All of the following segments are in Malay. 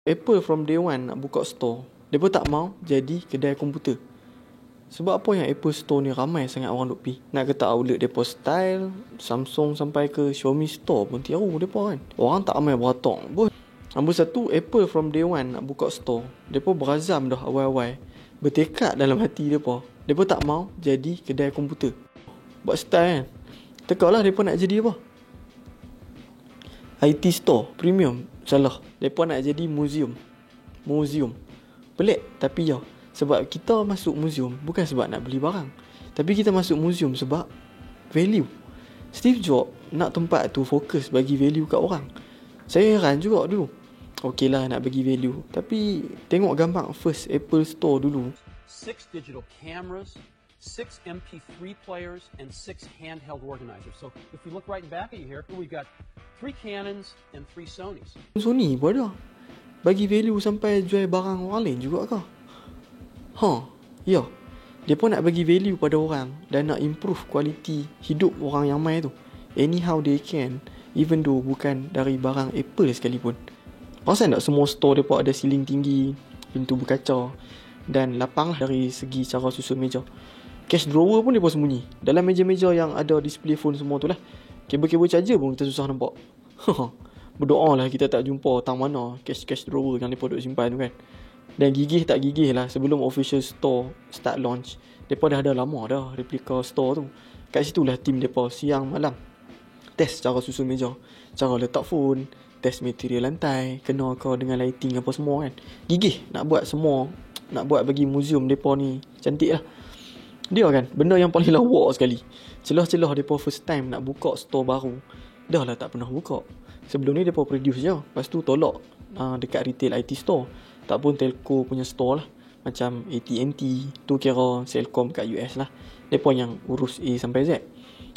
Apple from day one nak buka store, mereka tak mau jadi kedai komputer. Sebab apa yang Apple Store ni ramai sangat orang duk pi. Nak kata outlet mereka style, Samsung sampai ke Xiaomi Store pun tiaru mereka kan. Orang tak ramai beratok pun. Nombor satu, Apple from day one nak buka store, mereka berazam dah awal-awal, bertekad dalam hati mereka, mereka tak mau jadi kedai komputer. Buat style kan. Tekalah mereka nak jadi apa? IT store, premium. Salah. Mereka nak jadi museum. Pelik tapi ya. Sebab kita masuk museum bukan sebab nak beli barang, tapi kita masuk museum sebab value. Steve Jobs nak tempat tu fokus bagi value kat orang. Saya heran juga dulu. Okey lah nak bagi value, tapi tengok gambar first Apple Store dulu. 6 digital cameras, 6 MP3 players, and 6 handheld organizers. So if we look right back at you here, we've got 3 Canons and 3 Sonys. Sony pun ada. Bagi value sampai jual barang orang lain juga kah? Ya. Dia pun nak bagi value pada orang dan nak improve kualiti hidup orang yang mai tu. Anyhow they can, even though bukan dari barang Apple sekalipun. Pasal tak semua store mereka ada ceiling tinggi, pintu berkaca dan lapang dari segi cara susun meja. Cash drawer pun mereka sembunyi dalam meja-meja yang ada display phone semua tu lah. Kabel-kabel charger pun kita susah nampak. Berdoa lah kita tak jumpa tang mana cash drawer yang mereka duk simpan tu kan. Dan gigih tak gigih lah, sebelum official store start launch, mereka dah ada lama dah replika store tu. Kat situ lah tim mereka siang malam test cara susun meja, cara letak phone, test material lantai, kena ke dengan lighting apa semua kan. Gigih nak buat semua, nak buat bagi museum mereka ni cantik lah. Dia kan benda yang paling lawak sekali, celah-celah mereka first time nak buka store baru, dah lah tak pernah buka. Sebelum ni mereka produce je, lepas tu tolak dekat retail IT store. Tak pun telco punya store lah, macam AT&T tu kira Celcom kat US lah. Mereka yang urus A sampai Z.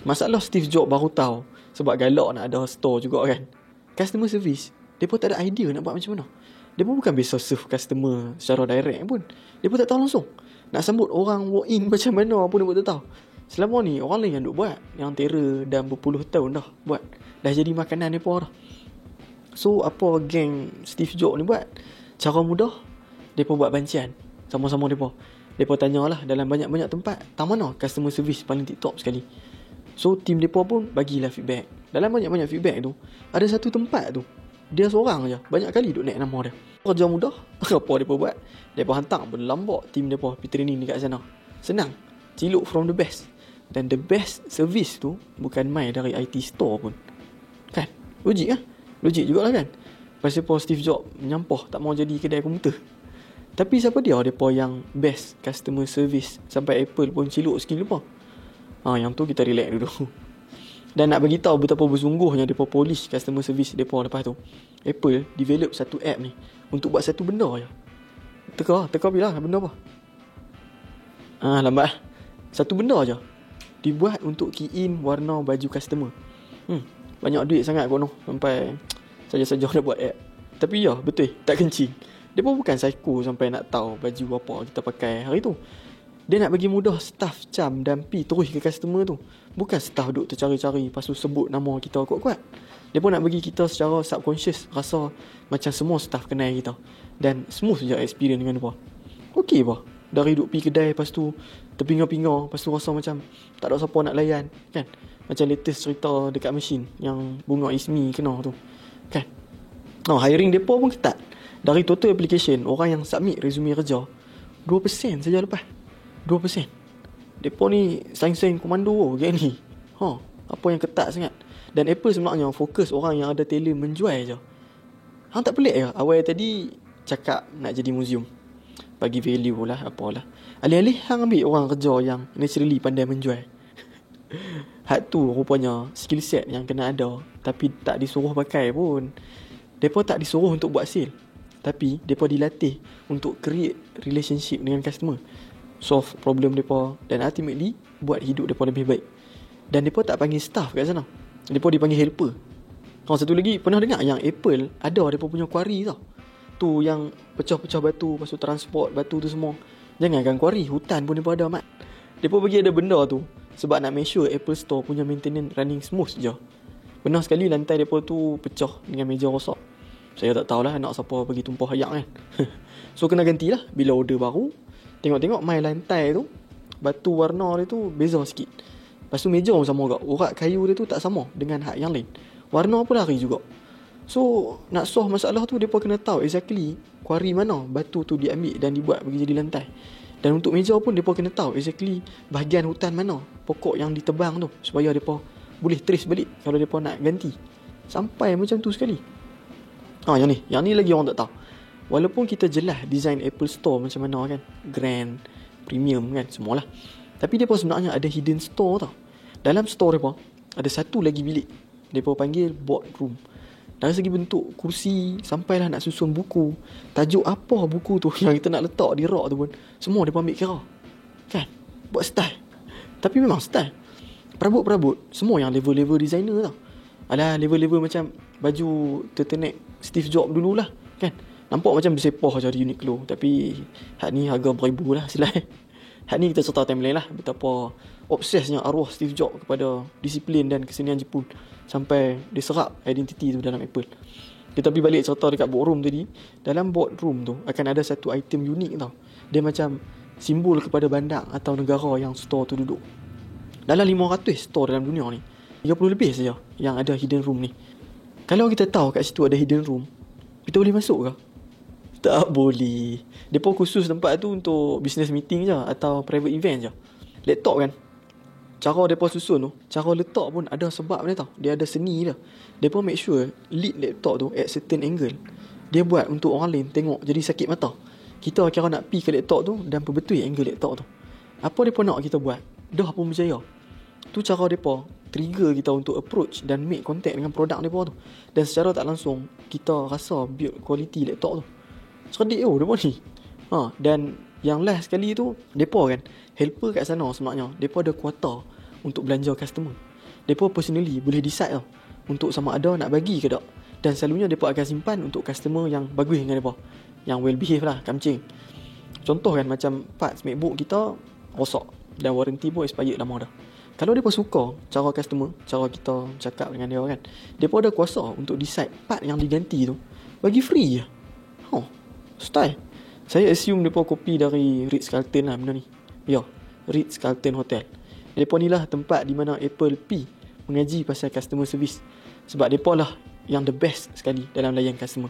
Masalah Steve Jobs baru tahu, sebab galak nak ada store juga kan. Customer service, mereka tak ada idea nak buat macam mana. Mereka bukan biasa serve customer secara direct pun. Mereka tak tahu langsung nak sambut orang walk in macam mana pun mereka tak tahu. Selama ni orang lain yang duk buat, yang terror dan berpuluh tahun dah buat. Dah jadi makanan mereka dah. So apa geng Steve Jobs ni buat? Cara mudah, mereka buat bancian sama-sama mereka. Mereka tanyalah dalam banyak-banyak tempat, tang mana customer service paling tip-top sekali. So tim mereka pun bagilah feedback. Dalam banyak-banyak feedback tu, ada satu tempat tu, dia seorang je, banyak kali duk naik nama dia. Kerja mudah, apa mereka buat? Mereka hantar berlambak tim mereka pergi training dekat sana. Senang, ciluk from the best. Dan the best service tu bukan mai dari IT store pun. Kan? Logik kan? Logik jugalah kan? Pasal Steve Jobs menyampah tak mau jadi kedai komputer. Tapi siapa dia mereka yang best customer service sampai Apple pun ciluk skill mereka? Yang tu kita relax dulu. Dan nak bagi tahu betapa bersungguhnya mereka polish customer service mereka lepas tu. Apple develop satu app ni untuk buat satu benda je. Teka bila benda apa? Lambat. Satu benda je dibuat untuk key in warna baju customer. Banyak duit sangat kono sampai saja-saja nak buat app. Tapi ya, betul, tak kencing. Dia pun bukan psycho sampai nak tahu baju apa kita pakai hari tu. Dia nak bagi mudah staff cam dan pi terus ke customer tu. Bukan staff duk tercari-cari lepas tu sebut nama kita kuat-kuat. Dia pun nak bagi kita secara subconscious rasa macam semua staff kenal kita. Dan smooth je experience dengan dia. Okey bah. Dari duk pergi kedai lepas tu terpinga-pinga, lepas tu rasa macam tak ada siapa nak layan kan. Macam latest cerita dekat mesin yang Bunga Ismi kena tu kan. Hiring depa pun ketat. Dari total application, orang yang submit resume kerja 2% saja lepas. 2%. Depa ni saing-saing komando ke ni. Apa yang ketat sangat. Dan Apple sebenarnya fokus orang yang ada talent menjual je. Hang tak pelik ke? Awal tadi cakap nak jadi museum, bagi value lah apalah. Alih-alih hang ambil orang kerja yang naturally pandai menjual. Hak tu rupanya skill set yang kena ada, tapi tak disuruh pakai pun. Depa tak disuruh untuk buat sale, tapi depa dilatih untuk create relationship dengan customer, solve problem depa dan ultimately buat hidup depa lebih baik. Dan depa tak panggil staff kat sana. Depa dipanggil helper. Satu lagi, pernah dengar yang Apple ada depa punya quarry tau. Tu yang pecah-pecah batu, lepas tu transport batu tu semua. Jangankan quarry, hutan pun depa ada mat. Depa bagi ada benda tu sebab nak make sure Apple Store punya maintenance running smooth je. Pernah sekali lantai depa tu pecah dengan meja rosak. Saya tak tahulah nak siapa bagi tumpah ayak kan. So kena gantilah bila order baru. Tengok-tengok mai lantai tu, batu warna dia tu beza sikit. Lepas tu meja pun sama juga. Urat kayu dia tu tak sama dengan hak yang lain. Warna pun lari juga. So nak solve masalah tu, mereka kena tahu exactly kuari mana batu tu diambil dan dibuat bagi jadi lantai. Dan untuk meja pun mereka kena tahu exactly bahagian hutan mana pokok yang ditebang tu, supaya mereka boleh trace balik kalau mereka nak ganti. Sampai macam tu sekali. Yang ni lagi orang tak tahu. Walaupun kita jelas design Apple Store macam mana kan, grand, premium kan, semualah. Tapi mereka sebenarnya ada hidden store tau. Dalam store mereka ada satu lagi bilik, mereka panggil boardroom. Dari segi bentuk kursi, sampailah nak susun buku, tajuk apa buku tu yang kita nak letak di rak tu pun, semua mereka ambil kira. Kan? Buat style. Tapi memang style. Perabot-perabot, semua yang level-level designer tau. Alah, level-level macam baju turtleneck Steve Jobs dululah. Kan? Nampak macam bersepah je di Uniqlo. Tapi hak ni harga beribu lah silai. Hak ni kita cerita timeline lah, betapa obsesnya arwah Steve Jobs kepada disiplin dan kesenian Jepun sampai diserap identiti tu dalam Apple. Kita pergi balik cerita dekat boardroom tadi. Dalam boardroom tu akan ada satu item unik tau. Dia macam simbol kepada bandar atau negara yang store tu duduk. Dalam 500 store dalam dunia ni, 30 lebih saja yang ada hidden room ni. Kalau kita tahu kat situ ada hidden room, kita boleh masuk ke? Tak boleh. Depa khusus tempat tu untuk business meeting je atau private event je. Laptop kan, cara depa susun tu, cara letak pun ada sebab dia tau. Dia ada seni dia. Depa make sure lead laptop tu at certain angle. Dia buat untuk orang lain tengok jadi sakit mata. Kita kira nak pi ke laptop tu dan perbetul angle laptop tu. Apa depa nak kita buat, dah pun berjaya. Tu cara depa trigger kita untuk approach dan make contact dengan produk depa tu. Dan secara tak langsung kita rasa build quality laptop tu. Cerdik depa ni. Dan yang last sekali tu, depa kan helper kat sana sebenarnya. Depa ada kuota untuk belanja customer. Depa personally boleh decide tau untuk sama ada nak bagi ke tak. Dan selalunya depa akan simpan untuk customer yang bagus dengan depa, yang well behave lah, kamcing. Contoh kan macam parts MacBook kita rosak dan warranty pun expired lama dah. Kalau depa suka cara customer, cara kita cakap dengan dia kan, depa ada kuasa untuk decide part yang diganti tu bagi free je. Style. Saya assume mereka copy dari Ritz-Carlton lah benda ni. Ya, Ritz-Carlton Hotel. Mereka ni lah tempat di mana Apple P mengaji pasal customer service. Sebab mereka lah yang the best sekali dalam layan customer.